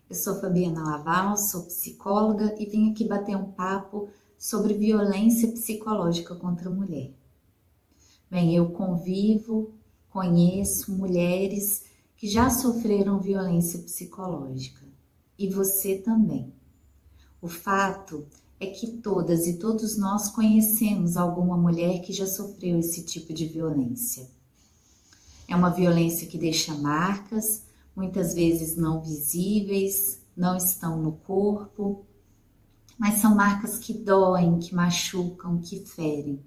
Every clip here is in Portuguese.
Eu sou Fabiana Laval, sou psicóloga e vim aqui bater um papo sobre violência psicológica contra a mulher. Bem, eu convivo, conheço mulheres que já sofreram violência psicológica e você também. O fato é que todas e todos nós conhecemos alguma mulher que já sofreu esse tipo de violência. É uma violência que deixa marcas, muitas vezes não visíveis, não estão no corpo, mas são marcas que doem, que machucam, que ferem.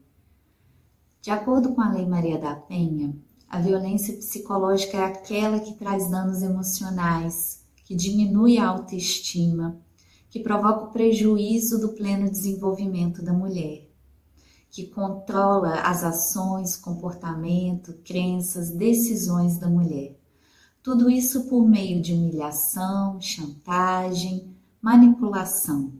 De acordo com a Lei Maria da Penha, a violência psicológica é aquela que traz danos emocionais, que diminui a autoestima, que provoca o prejuízo do pleno desenvolvimento da mulher, que controla as ações, comportamento, crenças, decisões da mulher. Tudo isso por meio de humilhação, chantagem, manipulação.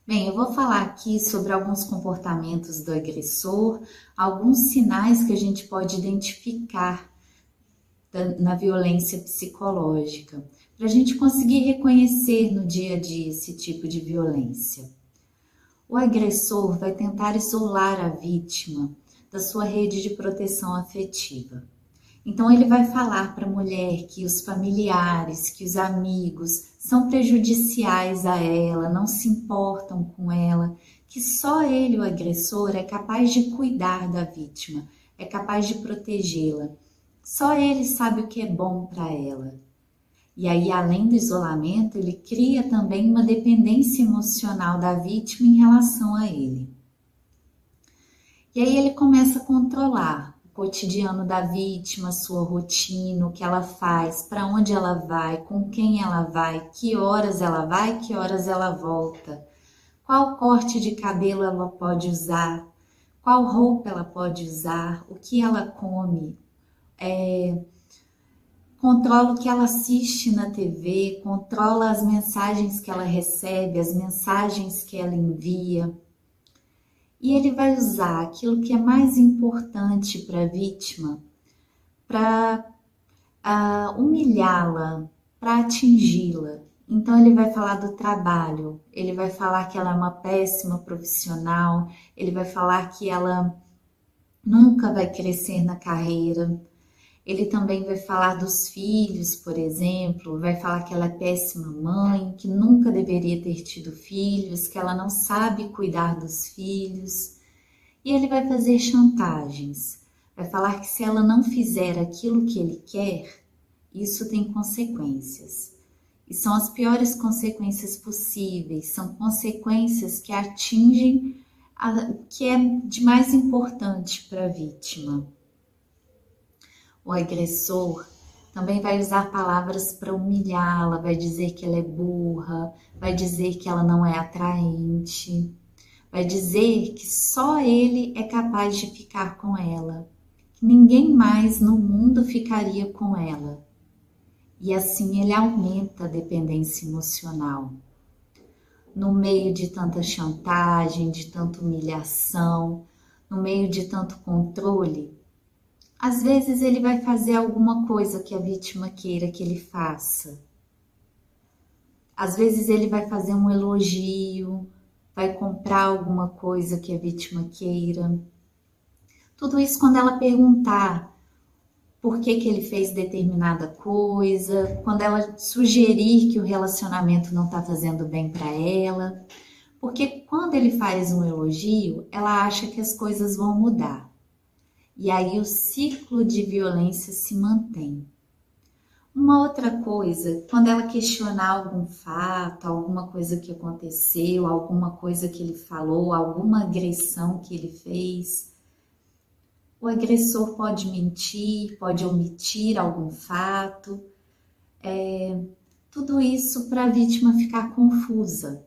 Bem, eu vou falar aqui sobre alguns comportamentos do agressor, alguns sinais que a gente pode identificar na violência psicológica, para a gente conseguir reconhecer no dia a dia esse tipo de violência. O agressor vai tentar isolar a vítima da sua rede de proteção afetiva. Então ele vai falar para a mulher que os familiares, que os amigos são prejudiciais a ela, não se importam com ela, que só ele, o agressor, é capaz de cuidar da vítima, é capaz de protegê-la. Só ele sabe o que é bom para ela. E aí, além do isolamento, ele cria também uma dependência emocional da vítima em relação a ele. E aí ele começa a controlar o cotidiano da vítima, sua rotina, o que ela faz, para onde ela vai, com quem ela vai, que horas ela vai, que horas ela volta, qual corte de cabelo ela pode usar, qual roupa ela pode usar, o que ela come, controla o que ela assiste na TV, controla as mensagens que ela recebe, as mensagens que ela envia. E ele vai usar aquilo que é mais importante para a vítima, para humilhá-la, para atingi-la. Então ele vai falar do trabalho, ele vai falar que ela é uma péssima profissional, ele vai falar que ela nunca vai crescer na carreira. Ele também vai falar dos filhos, por exemplo, vai falar que ela é péssima mãe, que nunca deveria ter tido filhos, que ela não sabe cuidar dos filhos. E ele vai fazer chantagens, vai falar que se ela não fizer aquilo que ele quer, isso tem consequências. E são as piores consequências possíveis, são consequências que atingem o que é de mais importante para a vítima. O agressor também vai usar palavras para humilhá-la, vai dizer que ela é burra, vai dizer que ela não é atraente, vai dizer que só ele é capaz de ficar com ela, que ninguém mais no mundo ficaria com ela. E assim ele aumenta a dependência emocional. No meio de tanta chantagem, de tanta humilhação, no meio de tanto controle, às vezes ele vai fazer alguma coisa que a vítima queira que ele faça. Às vezes ele vai fazer um elogio, vai comprar alguma coisa que a vítima queira. Tudo isso quando ela perguntar por que ele fez determinada coisa, quando ela sugerir que o relacionamento não está fazendo bem para ela. Porque quando ele faz um elogio, ela acha que as coisas vão mudar. E aí o ciclo de violência se mantém. Uma outra coisa, quando ela questionar algum fato, alguma coisa que aconteceu, alguma coisa que ele falou, alguma agressão que ele fez, o agressor pode mentir, pode omitir algum fato, tudo isso para a vítima ficar confusa.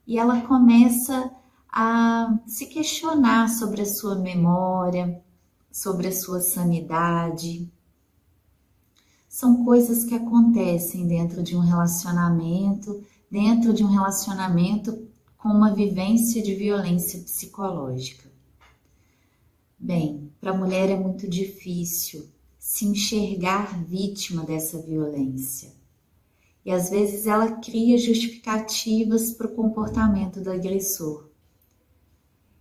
E ela começa a se questionar sobre a sua memória, sobre a sua sanidade. São coisas que acontecem dentro de um relacionamento com uma vivência de violência psicológica. Bem, para a mulher é muito difícil se enxergar vítima dessa violência. E às vezes ela cria justificativas para o comportamento do agressor.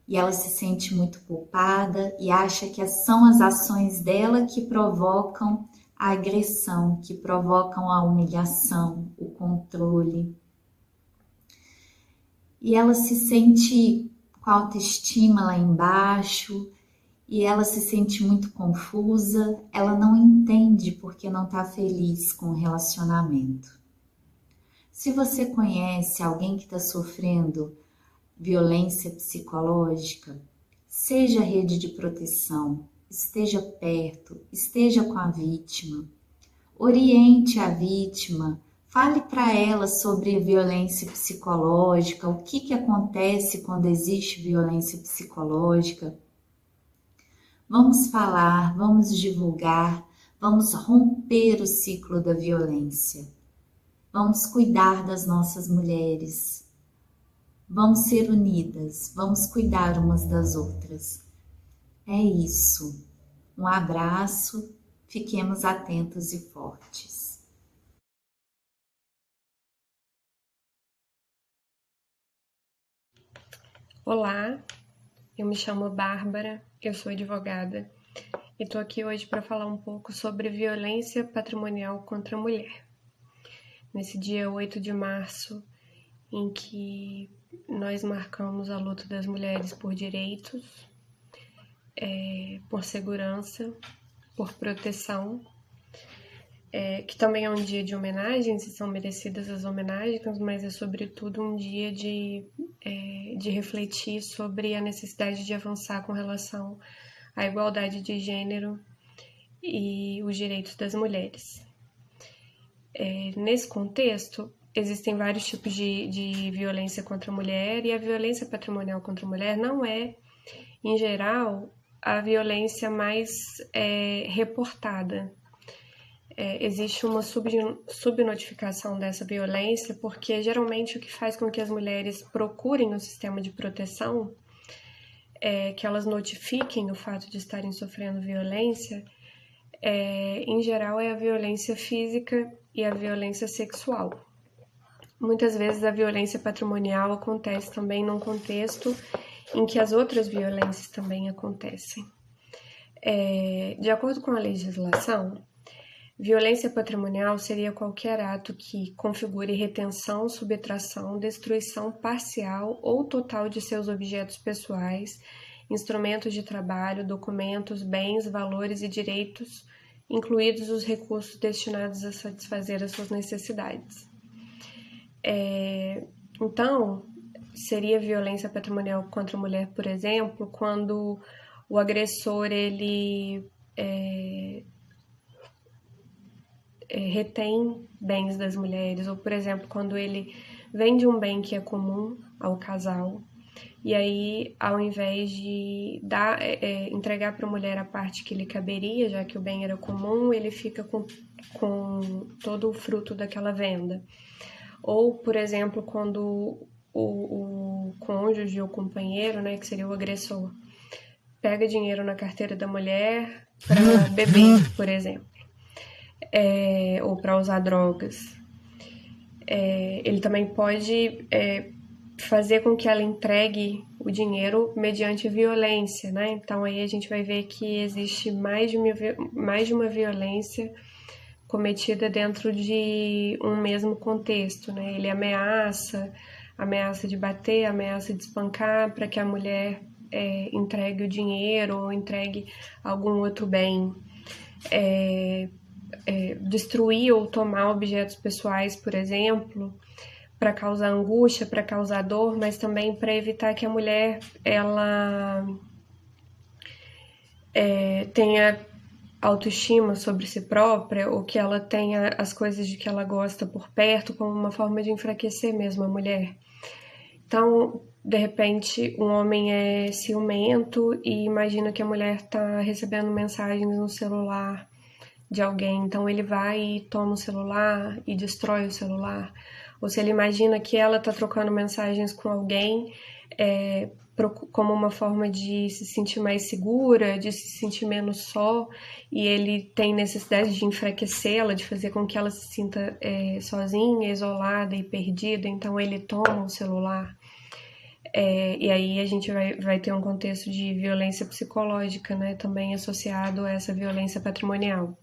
E ela se sente muito culpada e acha que são as ações dela que provocam a agressão, que provocam a humilhação, o controle. E ela se sente com a autoestima lá embaixo, e ela se sente muito confusa, ela não entende porque não está feliz com o relacionamento. Se você conhece alguém que está sofrendo violência psicológica, seja rede de proteção, esteja perto, esteja com a vítima, oriente a vítima, fale para ela sobre violência psicológica, o que acontece quando existe violência psicológica. Vamos falar, vamos divulgar, vamos romper o ciclo da violência. Vamos cuidar das nossas mulheres. Vamos ser unidas, vamos cuidar umas das outras. É isso. Um abraço, fiquemos atentos e fortes. Olá, eu me chamo Bárbara, eu sou advogada e estou aqui hoje para falar um pouco sobre violência patrimonial contra a mulher. Nesse dia 8 de março, em que nós marcamos a luta das mulheres por direitos, por segurança, por proteção, que também é um dia de homenagens, e são merecidas as homenagens, mas é sobretudo um dia de refletir sobre a necessidade de avançar com relação à igualdade de gênero e os direitos das mulheres. Nesse contexto, existem vários tipos de violência contra a mulher, e a violência patrimonial contra a mulher não é, em geral, a violência mais reportada. Existe uma subnotificação dessa violência, porque geralmente o que faz com que as mulheres procurem o sistema de proteção, que elas notifiquem o fato de estarem sofrendo violência, em geral é a violência física e a violência sexual. Muitas vezes a violência patrimonial acontece também num contexto em que as outras violências também acontecem. De acordo com a legislação, violência patrimonial seria qualquer ato que configure retenção, subtração, destruição parcial ou total de seus objetos pessoais, instrumentos de trabalho, documentos, bens, valores e direitos, incluídos os recursos destinados a satisfazer as suas necessidades. Então, seria violência patrimonial contra a mulher, por exemplo, quando o agressor ele retém bens das mulheres, ou, por exemplo, quando ele vende um bem que é comum ao casal, e aí, ao invés de entregar para a mulher a parte que lhe caberia, já que o bem era comum, ele fica com todo o fruto daquela venda. Ou, por exemplo, quando o cônjuge ou companheiro, né, que seria o agressor, pega dinheiro na carteira da mulher para beber, por exemplo, ou para usar drogas. Ele também pode fazer com que ela entregue o dinheiro mediante violência, né? Então aí a gente vai ver que existe mais de uma violência cometida dentro de um mesmo contexto, né? Ele ameaça de bater, ameaça de espancar para que a mulher entregue o dinheiro ou entregue algum outro bem. Destruir ou tomar objetos pessoais, por exemplo, para causar angústia, para causar dor, mas também para evitar que a mulher ela tenha autoestima sobre si própria, ou que ela tenha as coisas de que ela gosta por perto, como uma forma de enfraquecer mesmo a mulher. Então, de repente, um homem é ciumento e imagina que a mulher está recebendo mensagens no celular de alguém, então ele vai e toma o celular e destrói o celular. Ou se ele imagina que ela está trocando mensagens com alguém como uma forma de se sentir mais segura, de se sentir menos só, e ele tem necessidade de enfraquecê-la, de fazer com que ela se sinta sozinha, isolada e perdida, então ele toma o celular. E aí a gente vai ter um contexto de violência psicológica, né, também associado a essa violência patrimonial.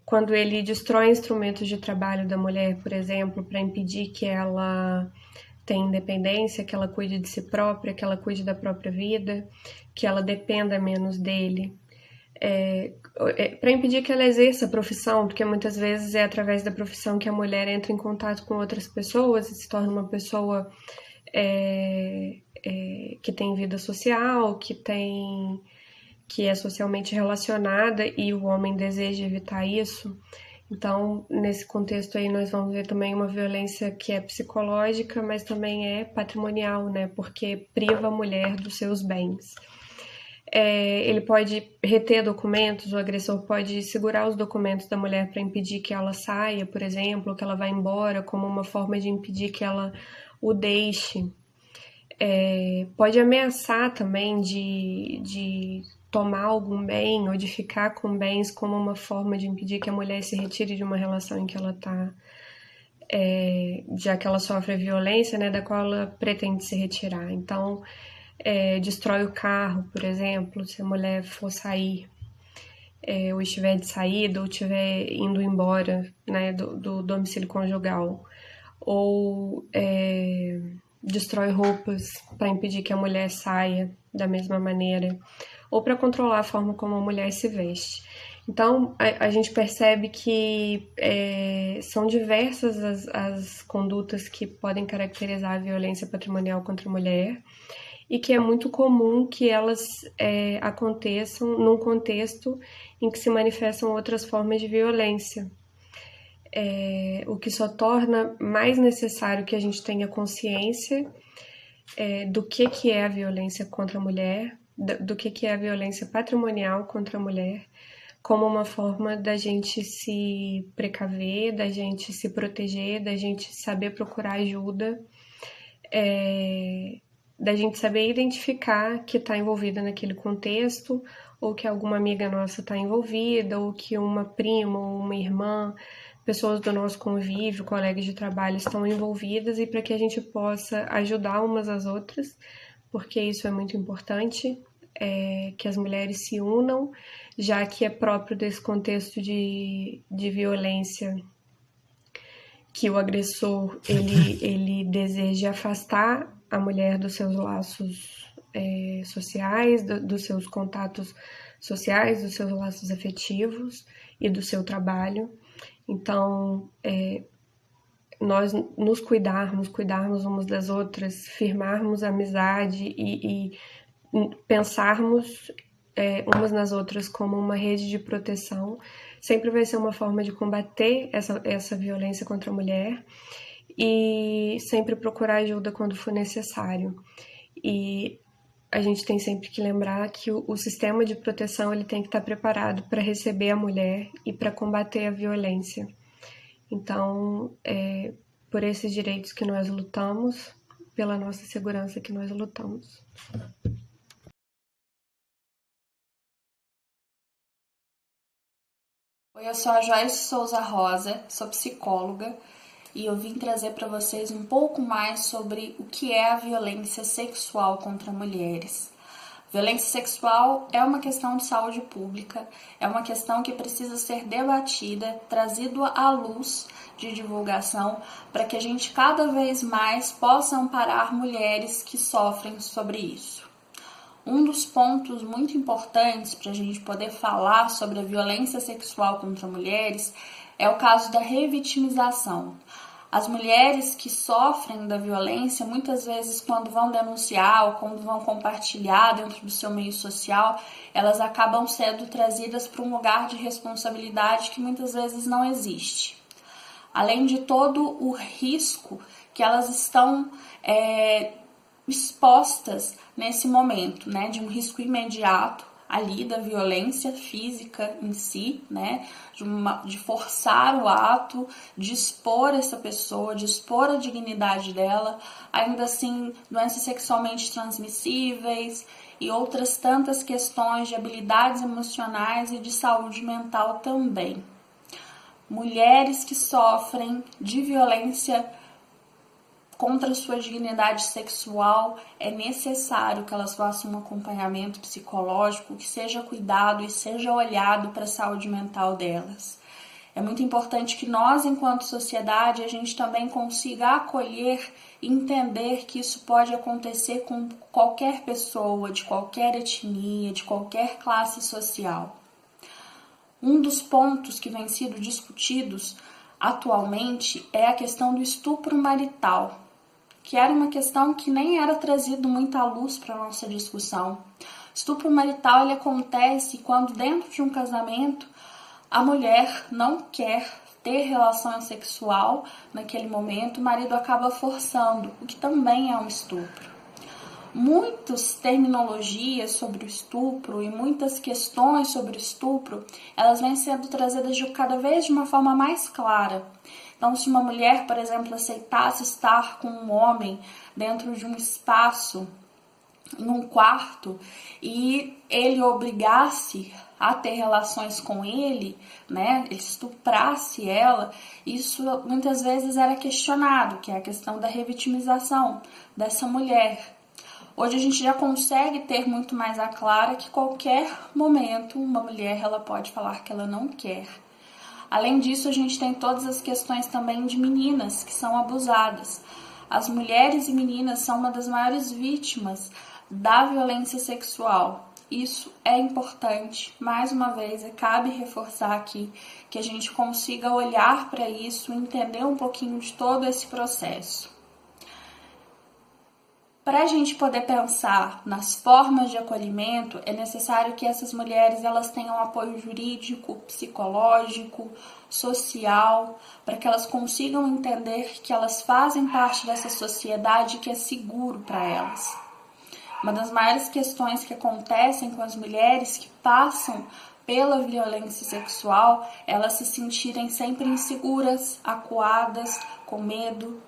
Quando ele destrói instrumentos de trabalho da mulher, por exemplo, para impedir que ela tenha independência, que ela cuide de si própria, que ela cuide da própria vida, que ela dependa menos dele, para impedir que ela exerça a profissão, porque muitas vezes é através da profissão que a mulher entra em contato com outras pessoas e se torna uma pessoa que tem vida social, que é socialmente relacionada, e o homem deseja evitar isso. Então, nesse contexto aí, nós vamos ver também uma violência que é psicológica, mas também é patrimonial, né? Porque priva a mulher dos seus bens. Ele pode reter documentos, o agressor pode segurar os documentos da mulher para impedir que ela saia, por exemplo, ou que ela vá embora, como uma forma de impedir que ela o deixe. Pode ameaçar também de tomar algum bem ou de ficar com bens como uma forma de impedir que a mulher se retire de uma relação em que ela está, já que ela sofre a violência, né, da qual ela pretende se retirar. Então, destrói o carro, por exemplo, se a mulher for sair, ou estiver de saída, ou estiver indo embora, né, do domicílio conjugal. Ou destrói roupas para impedir que a mulher saia da mesma maneira, ou para controlar a forma como a mulher se veste. Então, a gente percebe que são diversas as condutas que podem caracterizar a violência patrimonial contra a mulher, e que é muito comum que elas aconteçam num contexto em que se manifestam outras formas de violência. O que só torna mais necessário que a gente tenha consciência do que é a violência contra a mulher, do que é a violência patrimonial contra a mulher, como uma forma da gente se precaver, da gente se proteger, da gente saber procurar ajuda, da gente saber identificar que está envolvida naquele contexto, ou que alguma amiga nossa está envolvida, ou que uma prima ou uma irmã, pessoas do nosso convívio, colegas de trabalho estão envolvidas, e para que a gente possa ajudar umas às outras, porque isso é muito importante, que as mulheres se unam, já que é próprio desse contexto de violência que o agressor ele deseja afastar a mulher dos seus laços sociais, dos seus contatos sociais, dos seus laços afetivos e do seu trabalho. Então, nós nos cuidarmos umas das outras, firmarmos a amizade e pensarmos umas nas outras como uma rede de proteção, sempre vai ser uma forma de combater essa violência contra a mulher, e sempre procurar ajuda quando for necessário. E a gente tem sempre que lembrar que o sistema de proteção ele tem que estar preparado para receber a mulher e para combater a violência. Então, por esses direitos que nós lutamos, pela nossa segurança que nós lutamos. Oi, eu sou a Joyce Souza Rosa, sou psicóloga, e eu vim trazer para vocês um pouco mais sobre o que é a violência sexual contra mulheres. Violência sexual é uma questão de saúde pública, é uma questão que precisa ser debatida, trazido à luz de divulgação, para que a gente cada vez mais possa amparar mulheres que sofrem sobre isso. Um dos pontos muito importantes para a gente poder falar sobre a violência sexual contra mulheres é o caso da revitimização. As mulheres que sofrem da violência, muitas vezes quando vão denunciar ou quando vão compartilhar dentro do seu meio social, elas acabam sendo trazidas para um lugar de responsabilidade que muitas vezes não existe. Além de todo o risco que elas estão expostas nesse momento, né, de um risco imediato ali da violência física em si, né? De forçar o ato, de expor essa pessoa, de expor a dignidade dela, ainda assim, doenças sexualmente transmissíveis e outras tantas questões de habilidades emocionais e de saúde mental também. Mulheres que sofrem de violência contra sua dignidade sexual, é necessário que elas façam um acompanhamento psicológico, que seja cuidado e seja olhado para a saúde mental delas. É muito importante que nós, enquanto sociedade, a gente também consiga acolher e entender que isso pode acontecer com qualquer pessoa, de qualquer etnia, de qualquer classe social. Um dos pontos que vem sido discutidos atualmente é a questão do estupro marital, que era uma questão que nem era trazido muita luz para a nossa discussão. Estupro marital ele acontece quando dentro de um casamento a mulher não quer ter relação sexual naquele momento, o marido acaba forçando, o que também é um estupro. Muitas terminologias sobre o estupro e muitas questões sobre o estupro, elas vêm sendo trazidas cada vez de uma forma mais clara. Então, se uma mulher, por exemplo, aceitasse estar com um homem dentro de um espaço, em um quarto, e ele obrigasse a ter relações com ele, né, ele estuprasse ela, isso muitas vezes era questionado, que é a questão da revitimização dessa mulher. Hoje a gente já consegue ter muito mais a clara que qualquer momento uma mulher ela pode falar que ela não quer. Além disso, a gente tem todas as questões também de meninas que são abusadas. As mulheres e meninas são uma das maiores vítimas da violência sexual. Isso é importante. Mais uma vez, cabe reforçar aqui que a gente consiga olhar para isso e entender um pouquinho de todo esse processo. Para a gente poder pensar nas formas de acolhimento, é necessário que essas mulheres elas tenham apoio jurídico, psicológico, social, para que elas consigam entender que elas fazem parte dessa sociedade que é seguro para elas. Uma das maiores questões que acontecem com as mulheres que passam pela violência sexual, elas se sentirem sempre inseguras, acuadas, com medo,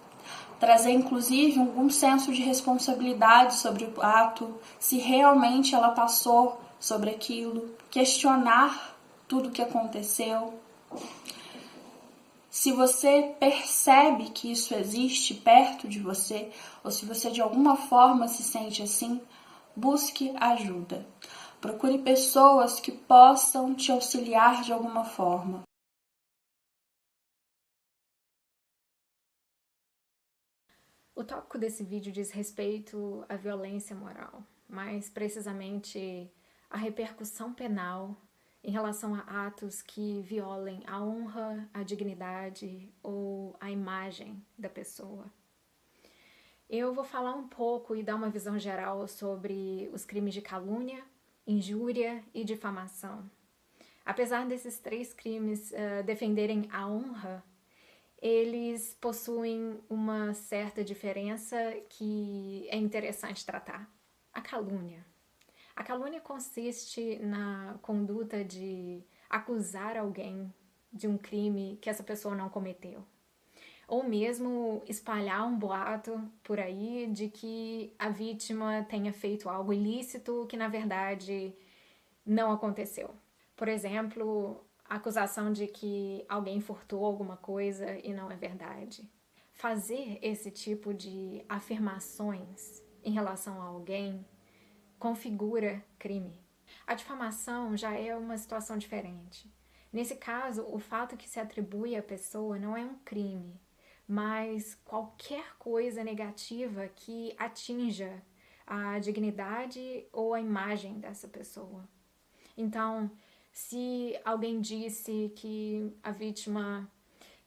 trazer inclusive algum senso de responsabilidade sobre o ato, se realmente ela passou sobre aquilo, questionar tudo o que aconteceu. Se você percebe que isso existe perto de você, ou se você de alguma forma se sente assim, busque ajuda. Procure pessoas que possam te auxiliar de alguma forma. O tópico desse vídeo diz respeito à violência moral, mais precisamente a repercussão penal em relação a atos que violem a honra, a dignidade ou a imagem da pessoa. Eu vou falar um pouco e dar uma visão geral sobre os crimes de calúnia, injúria e difamação. Apesar desses três crimes defenderem a honra, eles possuem uma certa diferença que é interessante tratar. A calúnia. A calúnia consiste na conduta de acusar alguém de um crime que essa pessoa não cometeu. Ou mesmo espalhar um boato por aí de que a vítima tenha feito algo ilícito que na verdade não aconteceu. Por exemplo, a acusação de que alguém furtou alguma coisa e não é verdade. Fazer esse tipo de afirmações em relação a alguém configura crime. A difamação já é uma situação diferente. Nesse caso, o fato que se atribui à pessoa não é um crime, mas qualquer coisa negativa que atinja a dignidade ou a imagem dessa pessoa. Então, se alguém disse que a vítima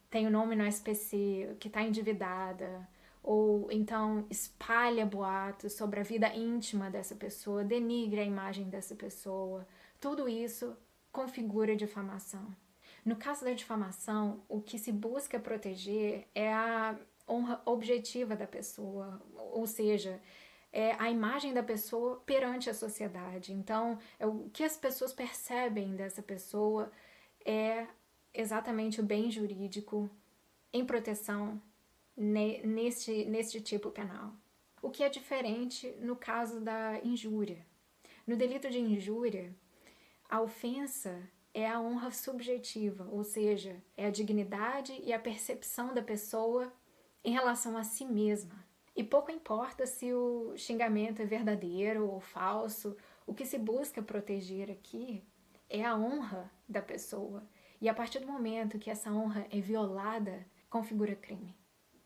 tem o nome no SPC, que está endividada, ou então espalha boatos sobre a vida íntima dessa pessoa, denigre a imagem dessa pessoa, tudo isso configura difamação. No caso da difamação, o que se busca proteger é a honra objetiva da pessoa, ou seja, é a imagem da pessoa perante a sociedade. Então, o que as pessoas percebem dessa pessoa é exatamente o bem jurídico em proteção neste tipo penal. O que é diferente no caso da injúria. No delito de injúria, a ofensa é a honra subjetiva, ou seja, é a dignidade e a percepção da pessoa em relação a si mesma. E pouco importa se o xingamento é verdadeiro ou falso, o que se busca proteger aqui é a honra da pessoa. E a partir do momento que essa honra é violada, configura crime.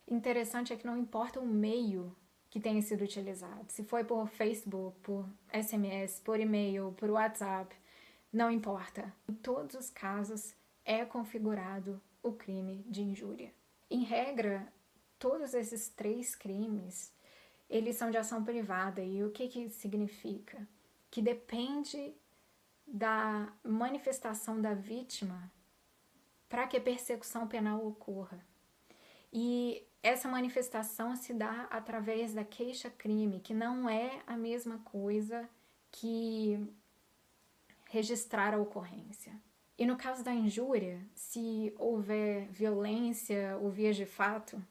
Interessante é que não importa o meio que tenha sido utilizado, se foi por Facebook, por SMS, por e-mail, por WhatsApp, não importa. Em todos os casos é configurado o crime de injúria. Em regra, todos esses 3 crimes, eles são de ação privada. E o que significa? Que depende da manifestação da vítima para que a persecução penal ocorra. E essa manifestação se dá através da queixa-crime, que não é a mesma coisa que registrar a ocorrência. E no caso da injúria, se houver violência ou vias de fato,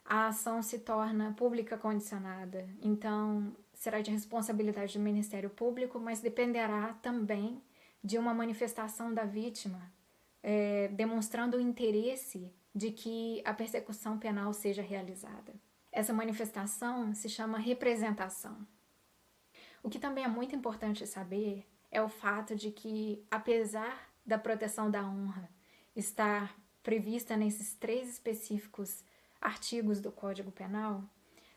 a ação se torna pública condicionada. Então, será de responsabilidade do Ministério Público, mas dependerá também de uma manifestação da vítima, demonstrando o interesse de que a persecução penal seja realizada. Essa manifestação se chama representação. O que também é muito importante saber é o fato de que, apesar da proteção da honra estar prevista nesses 3 específicos artigos do Código Penal,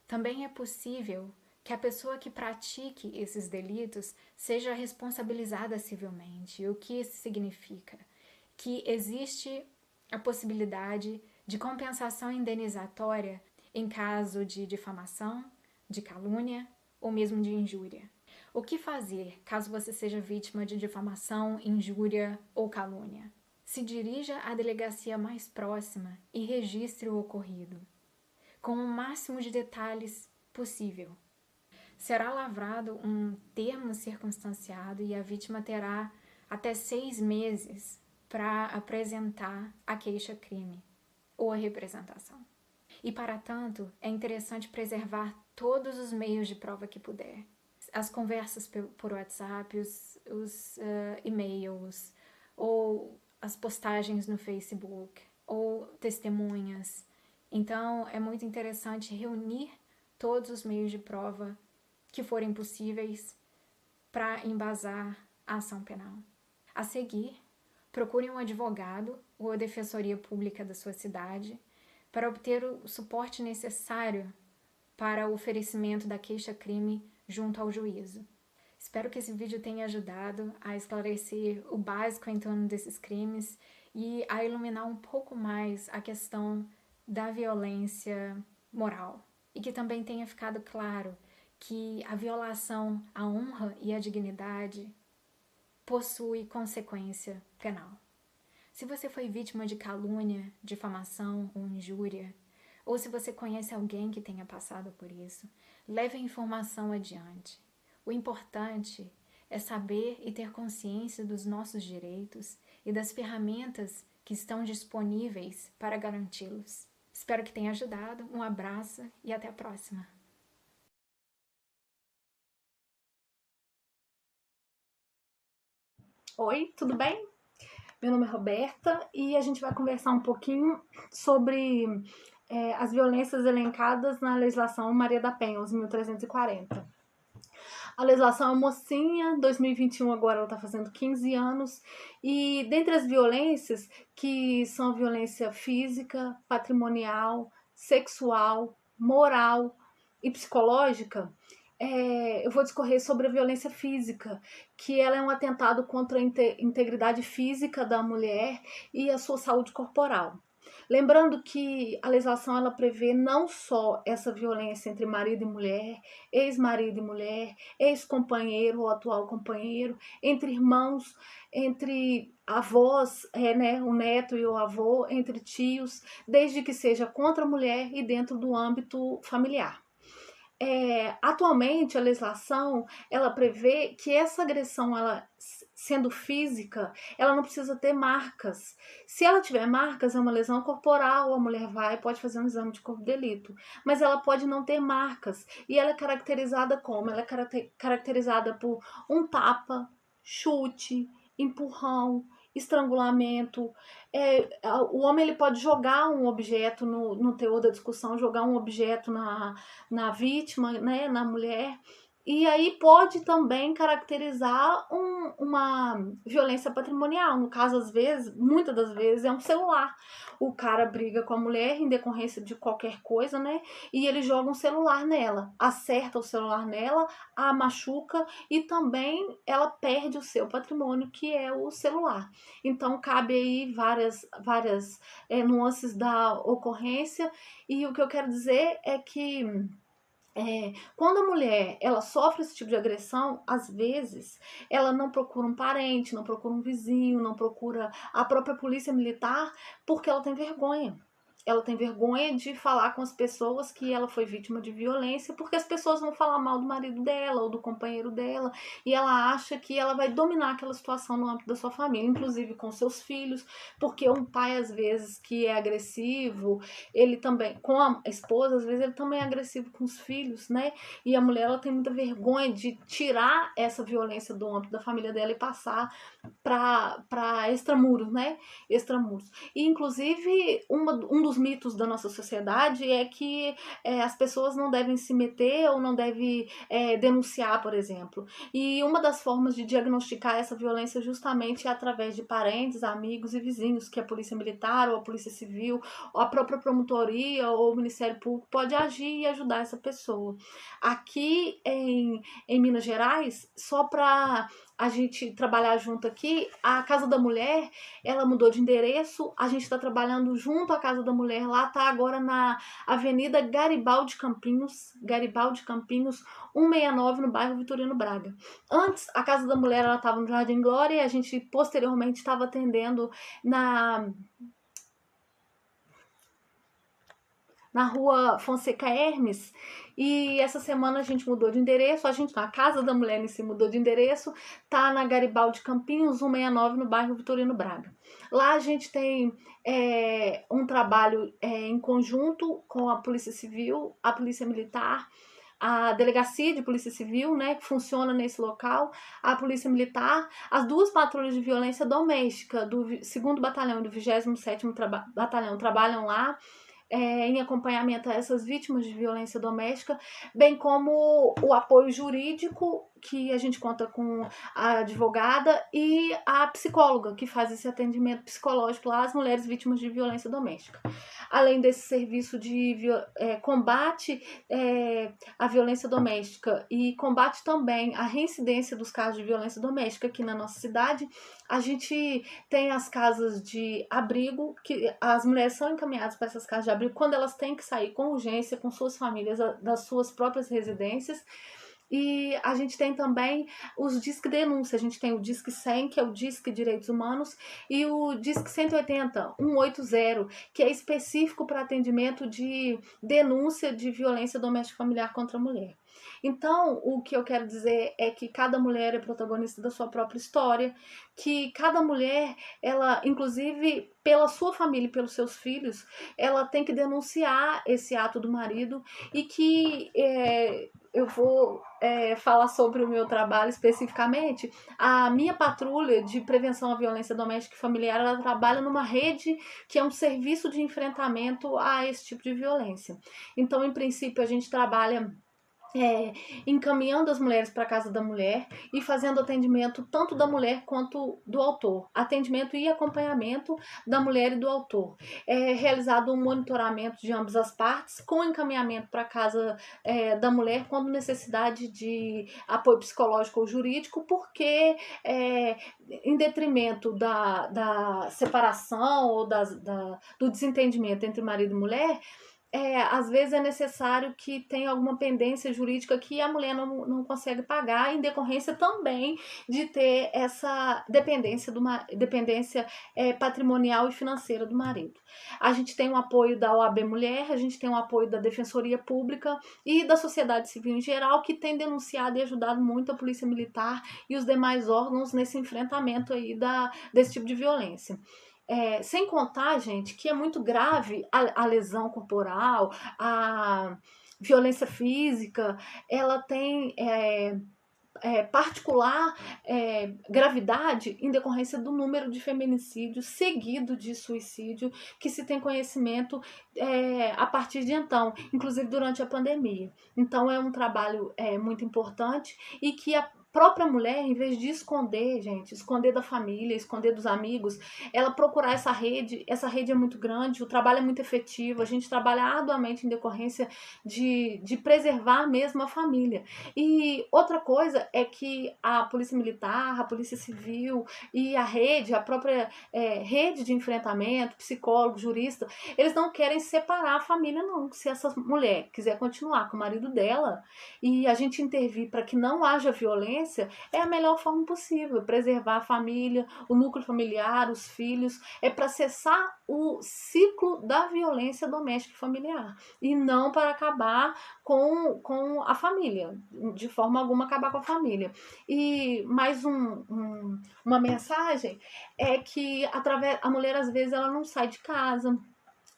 também é possível que a pessoa que pratique esses delitos seja responsabilizada civilmente. O que isso significa? Que existe a possibilidade de compensação indenizatória em caso de difamação, de calúnia ou mesmo de injúria. O que fazer caso você seja vítima de difamação, injúria ou calúnia? Se dirija à delegacia mais próxima e registre o ocorrido, com o máximo de detalhes possível. Será lavrado um termo circunstanciado e a vítima terá até 6 meses para apresentar a queixa-crime ou a representação. E, para tanto, é interessante preservar todos os meios de prova que puder. As conversas por WhatsApp, os e-mails, ou as postagens no Facebook, ou testemunhas. Então, é muito interessante reunir todos os meios de prova que forem possíveis para embasar a ação penal. A seguir, procure um advogado ou a defensoria pública da sua cidade para obter o suporte necessário para o oferecimento da queixa-crime junto ao juízo. Espero que esse vídeo tenha ajudado a esclarecer o básico em torno desses crimes e a iluminar um pouco mais a questão da violência moral. E que também tenha ficado claro que a violação à honra e à dignidade possui consequência penal. Se você foi vítima de calúnia, difamação ou injúria, ou se você conhece alguém que tenha passado por isso, leve a informação adiante. O importante é saber e ter consciência dos nossos direitos e das ferramentas que estão disponíveis para garanti-los. Espero que tenha ajudado, um abraço e até a próxima! Oi, tudo bem? Meu nome é Roberta e a gente vai conversar um pouquinho sobre as violências elencadas na legislação Maria da Penha, os 1340. A legislação é mocinha, 2021 agora ela está fazendo 15 anos, e dentre as violências, que são a violência física, patrimonial, sexual, moral e psicológica, eu vou discorrer sobre a violência física, que ela é um atentado contra a integridade física da mulher e a sua saúde corporal. Lembrando que a legislação ela prevê não só essa violência entre marido e mulher, ex-marido e mulher, ex-companheiro ou atual companheiro, entre irmãos, entre avós, o neto e o avô, entre tios, desde que seja contra a mulher e dentro do âmbito familiar. Atualmente a legislação ela prevê que essa agressão, ela sendo física, ela não precisa ter marcas. Se ela tiver marcas, é uma lesão corporal, a mulher pode fazer um exame de corpo de delito, mas ela pode não ter marcas. E ela é caracterizada como? Ela é caracterizada por um tapa, chute, empurrão, estrangulamento. O homem ele pode jogar um objeto no teor da discussão, jogar um objeto na vítima, né, na mulher. E aí pode também caracterizar uma violência patrimonial. No caso, às vezes, muitas das vezes, é um celular. O cara briga com a mulher em decorrência de qualquer coisa, né? E ele joga um celular nela, acerta o celular nela, a machuca e também ela perde o seu patrimônio, que é o celular. Então, cabe aí várias nuances da ocorrência. E o que eu quero dizer é que quando a mulher ela sofre esse tipo de agressão, às vezes ela não procura um parente, não procura um vizinho, não procura a própria polícia militar, porque ela tem vergonha. Ela tem vergonha de falar com as pessoas que ela foi vítima de violência, porque as pessoas vão falar mal do marido dela ou do companheiro dela, e ela acha que ela vai dominar aquela situação no âmbito da sua família, inclusive com seus filhos, porque um pai, às vezes, que é agressivo, ele também, com a esposa, às vezes ele também é agressivo com os filhos, né? E a mulher, ela tem muita vergonha de tirar essa violência do âmbito da família dela e passar para extramuros, né? Extramuros. E, inclusive, um dos mitos da nossa sociedade é que as pessoas não devem se meter ou não devem denunciar, por exemplo. E uma das formas de diagnosticar essa violência justamente é através de parentes, amigos e vizinhos, que a polícia militar ou a polícia civil, ou a própria promotoria ou o Ministério Público pode agir e ajudar essa pessoa. Aqui em Minas Gerais, só para a gente trabalhar junto aqui, a Casa da Mulher, ela mudou de endereço, a gente está trabalhando junto à Casa da Mulher, lá está agora na Avenida Garibaldi Campinhos, 169, no bairro Vitorino Braga. Antes, a Casa da Mulher, ela estava no Jardim Glória, e a gente posteriormente estava atendendo na Rua Fonseca Hermes, e essa semana a gente mudou de endereço, a Casa da Mulher em si mudou de endereço, tá na Garibaldi Campinhos, 169, no bairro Vitorino Braga. Lá a gente tem um trabalho em conjunto com a Polícia Civil, a Polícia Militar, a Delegacia de Polícia Civil, né, que funciona nesse local, a Polícia Militar, as duas patrulhas de violência doméstica do 2º Batalhão e do 27º Batalhão trabalham lá, em acompanhamento a essas vítimas de violência doméstica, bem como o apoio jurídico, que a gente conta com a advogada e a psicóloga, que faz esse atendimento psicológico lá às mulheres vítimas de violência doméstica. Além desse serviço de combate à violência doméstica e combate também à reincidência dos casos de violência doméstica aqui na nossa cidade, a gente tem as casas de abrigo, que as mulheres são encaminhadas para essas casas de abrigo quando elas têm que sair com urgência, com suas famílias, das suas próprias residências. E a gente tem também os Disque Denúncia, a gente tem o Disque 100, que é o Disque Direitos Humanos, e o Disque 180, 180, que é específico para atendimento de denúncia de violência doméstica familiar contra a mulher. Então, o que eu quero dizer é que cada mulher é protagonista da sua própria história, que cada mulher, ela, inclusive pela sua família e pelos seus filhos, ela tem que denunciar esse ato do marido, e que eu vou falar sobre o meu trabalho especificamente. A minha patrulha de prevenção à violência doméstica e familiar, ela trabalha numa rede que é um serviço de enfrentamento a esse tipo de violência. Então, em princípio, a gente trabalha encaminhando as mulheres para a Casa da Mulher e fazendo atendimento tanto da mulher quanto do autor. Atendimento e acompanhamento da mulher e do autor. É realizado um monitoramento de ambas as partes, com encaminhamento para a Casa da Mulher quando necessidade de apoio psicológico ou jurídico, porque em detrimento da separação ou do desentendimento entre marido e mulher, às vezes é necessário que tenha alguma pendência jurídica que a mulher não consegue pagar, em decorrência também de ter essa dependência, patrimonial e financeira do marido. A gente tem o apoio da OAB Mulher, a gente tem o apoio da Defensoria Pública e da sociedade civil em geral, que tem denunciado e ajudado muito a Polícia Militar e os demais órgãos nesse enfrentamento aí desse tipo de violência. Sem contar, gente, que é muito grave a lesão corporal, a violência física, ela tem particular gravidade em decorrência do número de feminicídios seguido de suicídio que se tem conhecimento a partir de então, inclusive durante a pandemia. Então é um trabalho muito importante e que a própria mulher, em vez de esconder, gente, esconder da família, esconder dos amigos, ela procurar essa rede é muito grande, o trabalho é muito efetivo, a gente trabalha arduamente em decorrência de preservar mesmo a família. E outra coisa é que a Polícia Militar, a Polícia Civil e a própria rede de enfrentamento, psicólogo, jurista, eles não querem separar a família, não. Se essa mulher quiser continuar com o marido dela e a gente intervir para que não haja violência, é a melhor forma possível, preservar a família, o núcleo familiar, os filhos, para cessar o ciclo da violência doméstica e familiar, e não para acabar com a família, de forma alguma acabar com a família. E mais uma mensagem é que a mulher às vezes ela não sai de casa,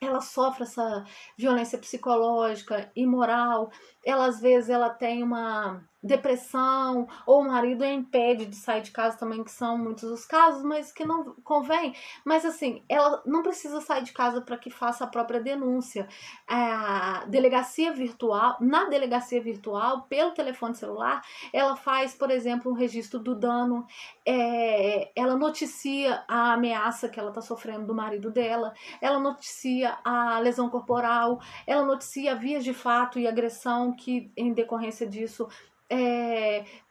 ela sofre essa violência psicológica e moral, às vezes ela tem uma depressão, ou o marido a impede de sair de casa também, que são muitos os casos, mas que não convém. Mas assim, ela não precisa sair de casa para que faça a própria denúncia. Na delegacia virtual, pelo telefone celular, ela faz, por exemplo, um registro do dano, ela noticia a ameaça que ela está sofrendo do marido dela, ela noticia a lesão corporal, ela noticia vias de fato e agressão que, em decorrência disso,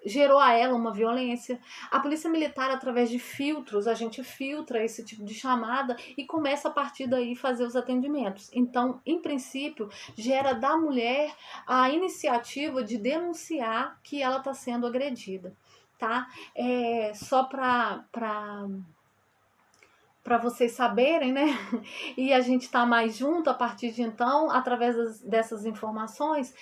gerou a ela uma violência. A Polícia Militar, através de filtros, a gente filtra esse tipo de chamada e começa a partir daí fazer os atendimentos. Então, em princípio, gera da mulher a iniciativa de denunciar que ela está sendo agredida, tá? Só para vocês saberem, né? E a gente tá mais junto a partir de então, através dessas informações.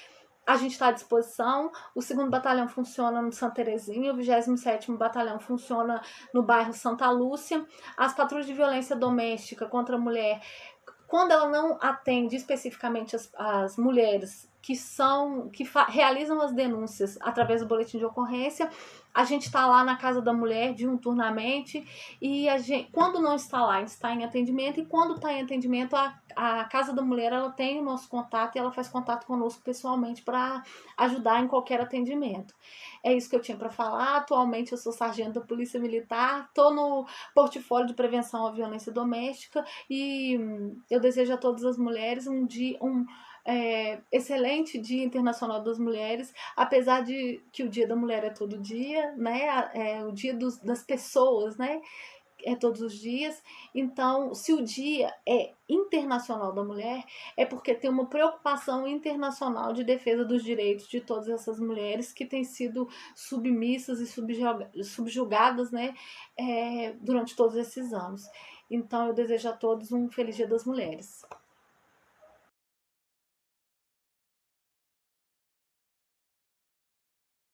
A gente está à disposição. O 2º Batalhão funciona no Santa Terezinha, o 27º Batalhão funciona no bairro Santa Lúcia. As patrulhas de violência doméstica contra a mulher, quando ela não atende especificamente as mulheres que realizam as denúncias através do boletim de ocorrência, a gente está lá na Casa da Mulher diuturnamente, e quando não está lá, a gente está em atendimento, e quando está em atendimento, a Casa da Mulher ela tem o nosso contato e ela faz contato conosco pessoalmente para ajudar em qualquer atendimento. É isso que eu tinha para falar. Atualmente eu sou sargento da Polícia Militar, estou no portfólio de prevenção à violência doméstica, e eu desejo a todas as mulheres um excelente Dia Internacional das Mulheres, apesar de que o Dia da Mulher é todo dia, né? O Dia das pessoas, né? É todos os dias. Então, se o dia é internacional da mulher, é porque tem uma preocupação internacional de defesa dos direitos de todas essas mulheres que têm sido submissas e subjugadas, né, durante todos esses anos. Então, eu desejo a todos um feliz Dia das Mulheres.